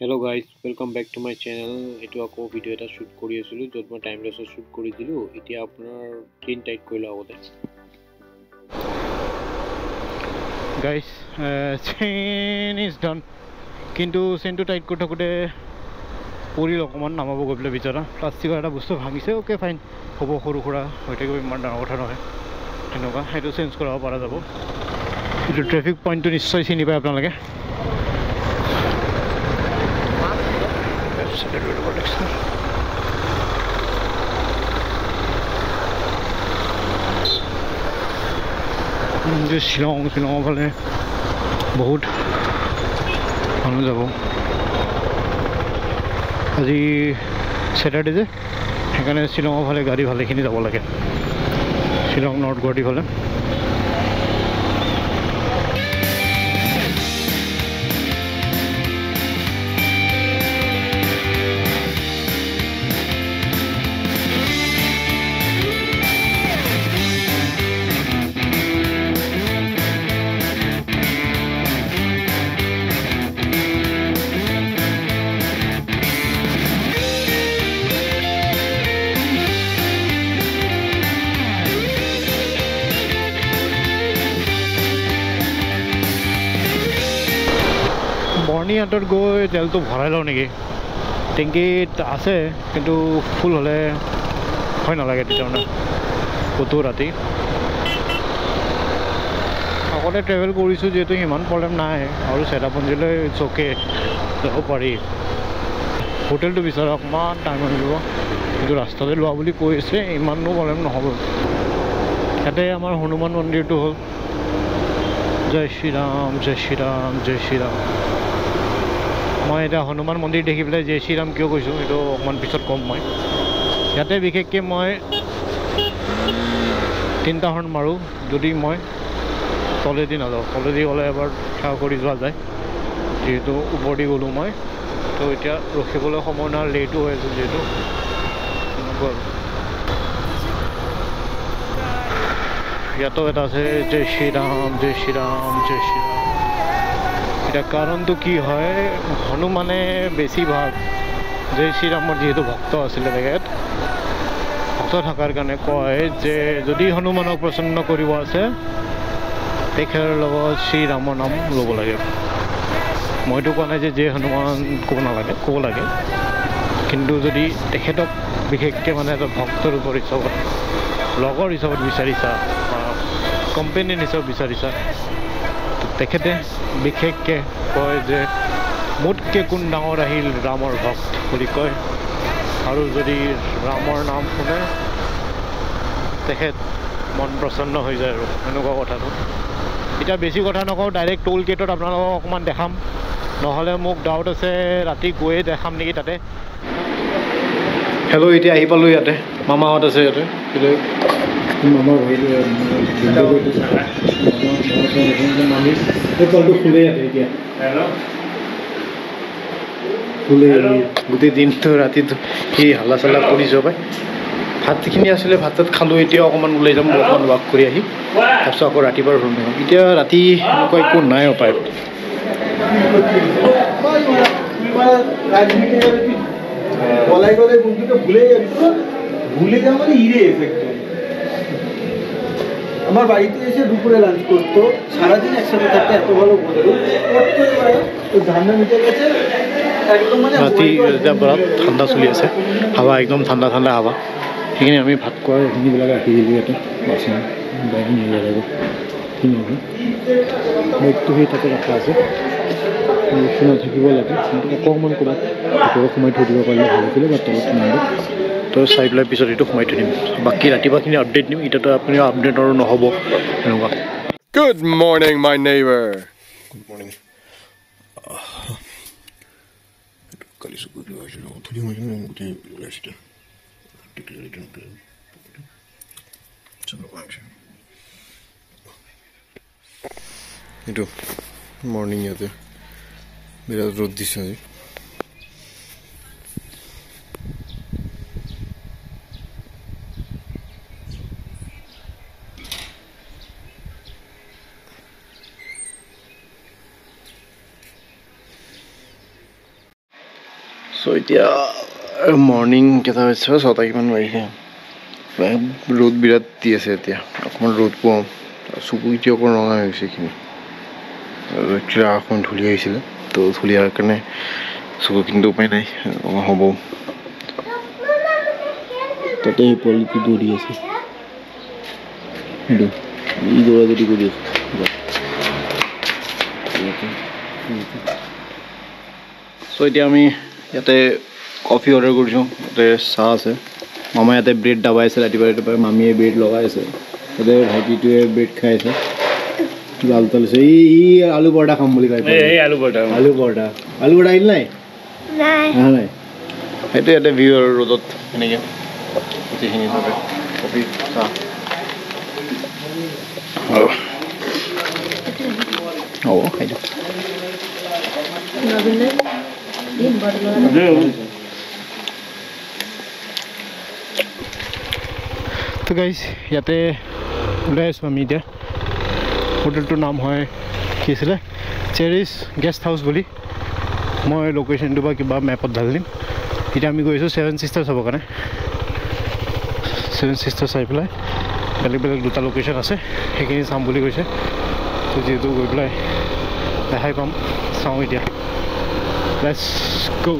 Hello' guys welcome back to my channel. এইটো আকৌ video' এটা শ্বুট কৰি আছিলোঁ য'ত মই টাইমলেছত শ্বুট কৰি দিলোঁ। এতিয়া আপোনাৰ ক্লিন টাইট কৰি লওঁ আগতে। গাইজ চেইন ইজ ডান, কিন্তু চেইনটো টাইট কৰি থাকোঁতে পৰিল অকণমান নামাব গৈ পেলাই বিচৰা। প্লাষ্টিকৰ এটা বস্তু ভাঙিছে, অ'কে ফাইন, হ'ব, সৰু সুৰা হৈ থাকিব, ইমান ডাঙৰ কথা নহয়। সেনেকুৱা সেইটো চেঞ্জ কৰাব পৰা যাব। এইটো ট্ৰেফিক পইণ্টটো নিশ্চয় চিনি পায় আপোনালোকে। শ্বিলঙৰ ফালে বহুত মানুহ যাব। আজি ছেটাৰডে যে, সেইকাৰণে শ্বিলঙৰ ফালে গাড়ী ভালেখিনি যাব লাগে, শ্বিলং নৰ্থ গুৱাহাটী ফালে। বৰ্ণিহাটত গৈ তেলটো ভৰাই লওঁ নেকি? টেংকিত আছে, কিন্তু ফুল হ'লে ভয় নালাগে তেতিয়াহ'লে ক'তো ৰাতি। আগতে ট্ৰেভেল কৰিছোঁ যিহেতু সিমান প্ৰব্লেম নাই, আৰু চেৰাপুঞ্জীলৈ চকে যাব পাৰি। হোটেলটো বিচাৰা অকণমান টাইম লাগিব, কিন্তু ৰাস্তাতে লোৱা বুলি কৈ আছে, ইমানো প্ৰব্লেম নহ'ব। ইয়াতে আমাৰ হনুমান মন্দিৰটো হ'ল। জয় শ্ৰীৰাম, জয় শ্ৰীৰাম, জয় শ্ৰীৰাম। মই এতিয়া হনুমান মন্দিৰ দেখি পেলাই জয় শ্ৰীৰাম কিয় কৈছোঁ সেইটো অকণমান পিছত ক'ম। মই ইয়াতে বিশেষকৈ মই 3টা হৰ্ণ মাৰোঁ যদি মই তলেদি নাযাওঁ। তলেদি গ'লে এবাৰ সেৱা কৰি যোৱা যায়, যিহেতু ওপৰেদি গ'লোঁ মই, তো এতিয়া ৰখিবলৈ সময় নাই, লেটো হৈ আছোঁ যিহেতু, তেনেকুৱা আৰু। ইয়াতো এটা আছে জয় শ্ৰীৰাম, জয় শ্ৰীৰাম, জয় শ্ৰীৰাম। এতিয়া কাৰণটো কি হয়, হনুমানে বেছিভাগ জয় শ্ৰীৰামৰ যিহেতু ভক্ত আছিলে, তেখেত ভক্ত থকাৰ কাৰণে কয় যে যদি হনুমানক প্ৰসন্ন কৰিব আছে তেখেতৰ লগত শ্ৰীৰামৰ নাম ল'ব লাগে। মইতো কোৱা নাই যে হনুমান ক'ব নালাগে, ক'ব লাগে, কিন্তু যদি তেখেতক বিশেষকৈ মানে এটা ভক্তৰ হিচাপত, লগৰ হিচাপত বিচাৰিছা, কম্পেনিয়ন হিচাপত বিচাৰিছা, তেখেতে বিশেষকৈ কয় যে মোতকৈ কোন ডাঙৰ আহিল ৰামৰ ভক্ত বুলি কয়। আৰু যদি ৰামৰ নাম শুনে তেখেত মন প্ৰসন্ন হৈ যায়, আৰু এনেকুৱা কথাটো। এতিয়া বেছি কথা নকওঁ, ডাইৰেক্ট টোল গেটত আপোনালোকক অকণমান দেখাম, নহ'লে মোক ডাউট আছে ৰাতি গৈয়ে দেখাম নেকি তাতে। হেল্ল', এতিয়া আহি পালোঁ ইয়াতে, মামাহঁত আছে ইয়াতে। মামাৰ তলটো খুলেই ইয়াতে এতিয়া, খুলে গোটেই দিনটো ৰাতিটো সি হাল্লা চাল্লা কৰি যোৱা পায়। ভাতখিনি আছিলে, ভাত চাত খালোঁ। এতিয়া অকণমান ওলাই যাম, অকণমান ৱাক কৰি আহি, তাৰপিছত আকৌ ৰাতিপুৱা ৰুম যাম। এতিয়া ৰাতি এনেকুৱা একো নাই উপায়। আমার বাড়িতে এসে দুপুরে লাঞ্চ করতো, সারাদিন একসাথে থাকতে এত ভালো বলতো, ধান্দা মিটে গেছে একদম। মানে ৰাতি এতিয়া বৰত ঠাণ্ডা চলি আছে, হাৱা একদম ঠাণ্ডা ঠাণ্ডা হাৱা। সেইখিনি আমি ভাত খোৱাৰ সেইখিনিবিলাক ৰাখি দিলোঁ ইয়াতে, বাচন বাইক নিব লাগিব। বাইকটো সেই তাতে ৰখা আছে, থাকিব লাগে, কিন্তু অকণমান ক'ৰবাত ভিতৰত সোমাই থৈ দিব পাৰিলে ভাল আছিলে, বা তলত সোমাই তো চাই পেলাই পিছত এইটো সোমাই থৈ দিম। বাকী ৰাতিপুৱাখিনি আপডেট দিম, এতিয়াতো আপুনি আপডেট আৰু নহ'ব এনেকুৱা। Good morning, my neighbor. Good morning. এইটো মৰ্ণিং ইয়াতে বিৰাট ৰ'দ দিছে আজি। সো এতিয়া মৰ্ণিং কেইটা হৈছে 6টা কিমান বাজিছে ৰ'দ বিৰাট দি আছে এতিয়া অকণমান ৰ'দ পোৱাওঁ চকু এতিয়া অকণ ৰঙা হৈ গৈছে এইখিনি এতিয়া অকণমান ধূলি আহিছিলে তো ধূলি অহাৰ কাৰণে চকু কিন্তু উপায় নাই হ'ব তাতে এই পোৱালিটো দৌৰি আছে সেইটো ই দৌৰা দৌৰি কৰি আছে চ' এতিয়া আমি ইয়াতে কফি অৰ্ডাৰ কৰিছোঁ ইয়াতে চাহ আছে মামাই ইয়াতে ব্ৰেড দাবাই আছে ৰাতিপুৱা মামীয়ে ব্ৰেড লগাই আছে ইয়াতে ভাইটিটোৱে ব্ৰেড খাই আছে লাল তাল আছে ই আলু পৰঠা খাম বুলি কয় আলু পৰঠা আহিল নাই নাই সেইটো ইয়াতে ভিউ আৰু ৰ'দত সেনেকৈ গোটেইখিনি চবে কফি চাহ হ'ব খাই দিওঁ তো গাইজ ইয়াতে ওলাই আছোঁ আমি এতিয়া হোটেলটোৰ নাম হয় কি আছিলে চেৰিছ গেষ্ট হাউচ বুলি মই লোকেশ্যনটো বা কিবা মেপত ঢালি দিম এতিয়া আমি গৈ আছোঁ 7 Sisters চাবৰ কাৰণে 7 Sisters চাই পেলাই বেলেগ বেলেগ দুটা লোকেশ্যন আছে সেইখিনি চাম বুলি কৈছে তো যিহেতু গৈ পেলাই দেখাই পাম চাওঁ এতিয়া লেটছ গো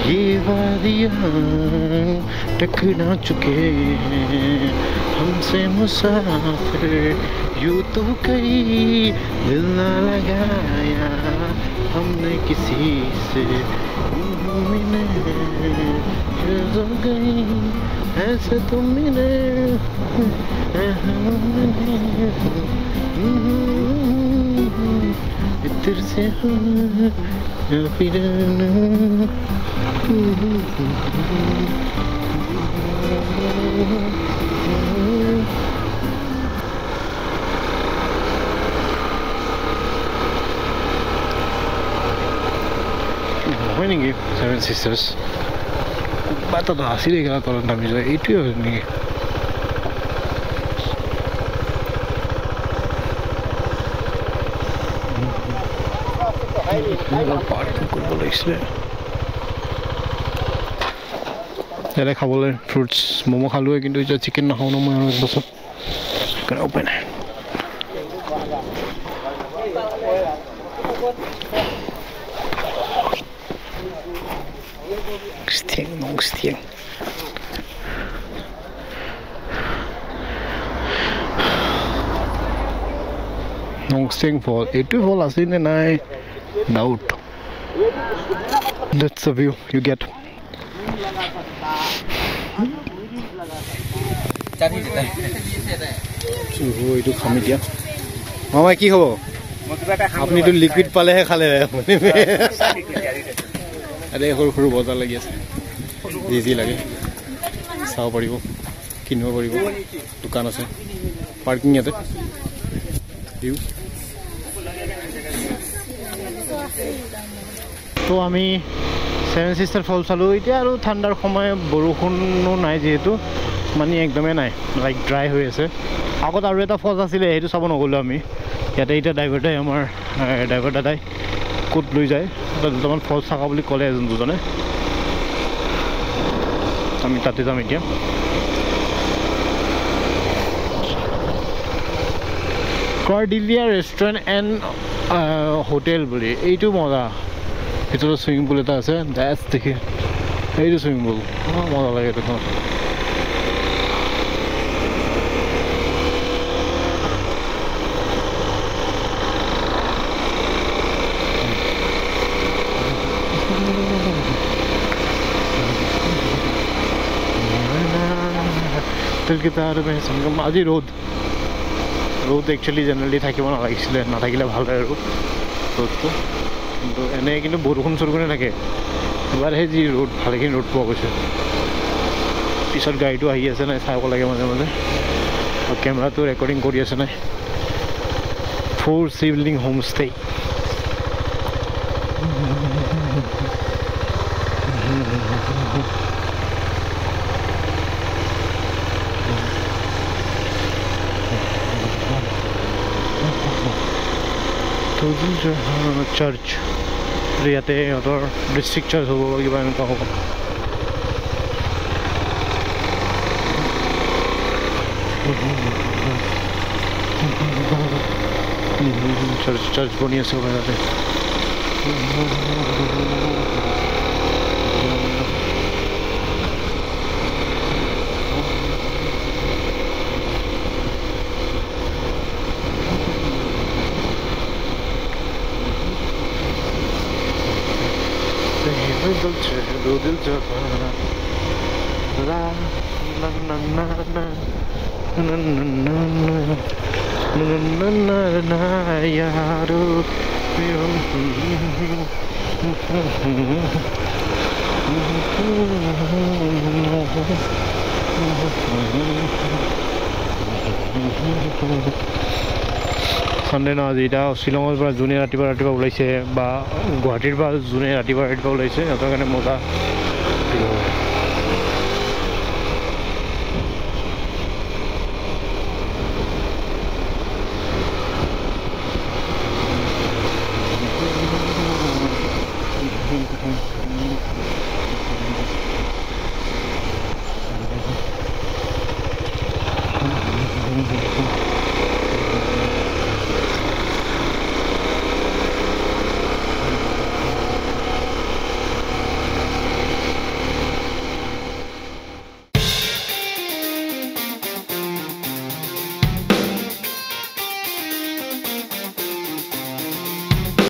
ये वादियाँ टकरा चुके हैं हमसे मुसाफिर यूँ तो कई दिल ना लगाया हमने किसी से मिले जो गई ऐसे तुम मिले इधर से फिर হয় নেকি 7 Sisters বাট তো আসি গেল তলত নামি যায় এইটোৱে হয় নেকি পাৰ্কিং কৰিব লাগিছিলে ইয়াতে খাবলৈ ফ্ৰুটছ ম'ম' খালোৱে কিন্তু এতিয়া চিকেন নাখাওঁ ন মই আৰু এক বছৰ সেইকাৰণে উপায় নাই Ngstieng Ngstieng Fall এইটো ফল আছে নে নাই doubt that's the view you get এইটো খামি দিয়া মামা কি হ'ব আপুনিতো লিকুইড পালেহে খালে আৰে সৰু সৰু বজাৰ লাগি আছে যি যি লাগে চাব পাৰিব কিনিব পাৰিব দোকান আছে পাৰ্কিং ইয়াতে ভিউ তো আমি 7 Sisters ফল চালোঁ এতিয়া আৰু ঠাণ্ডাৰ সময় বৰষুণো নাই যিহেতু মানে একদমেই নাই লাইক ড্ৰাই হৈ আছে আগত আৰু এটা ফল আছিলে সেইটো চাব নগ'লোঁ আমি ইয়াতে এতিয়া ড্ৰাইভাৰ দাদাই ক'ত লৈ যায় দুটামান ফল চাকা বুলি ক'লে এজন দুজনে আমি তাতে যাম এতিয়া কৰ্ডিলিয়া ৰেষ্টুৰেণ্ট এণ্ড হোটেল বুলি এইটো মজা ভিতৰত চুইমিং পুল এটা আছে ডেছ দেখি এইটো চুইমিং পুল মজা লাগে এইটো दिल की तार में संगम আজি रोद ৰ'দ একচুৱেলি জেনেৰেলি থাকিব নালাগিছিলে, নাথাকিলে ভাল হয় আৰু ৰ'দটো, কিন্তু এনেই কিন্তু বৰষুণ চৰষুণে থাকে। এবাৰহে যি ৰ'দ, ভালেখিনি ৰ'দ পোৱা গৈছে। পিছত গাড়ীটো আহি আছে নাই চাব লাগে মাজে মাজে, আৰু কেমেৰাটো ৰেকৰ্ডিং কৰি আছে নাই। 4 শিৱলিং হোমষ্টে। চাৰ্চ ইয়াতে সিহঁতৰ ডিষ্ট্ৰিক্ট চাৰ্চ হ'ব বা কিবা এনেকুৱা হ'ব। চাৰ্চ বনি আছে ইয়াতে। दो दिल जवाना ला ना ना ना ना ना ना ना ना यारो সানডে ন আজি এতিয়া শ্বিলঙৰ পৰা যোনে ৰাতিপুৱা ওলাইছে বা গুৱাহাটীৰ পৰা যোনে ৰাতিপুৱা ওলাইছে সিহঁতৰ কাৰণে মজা।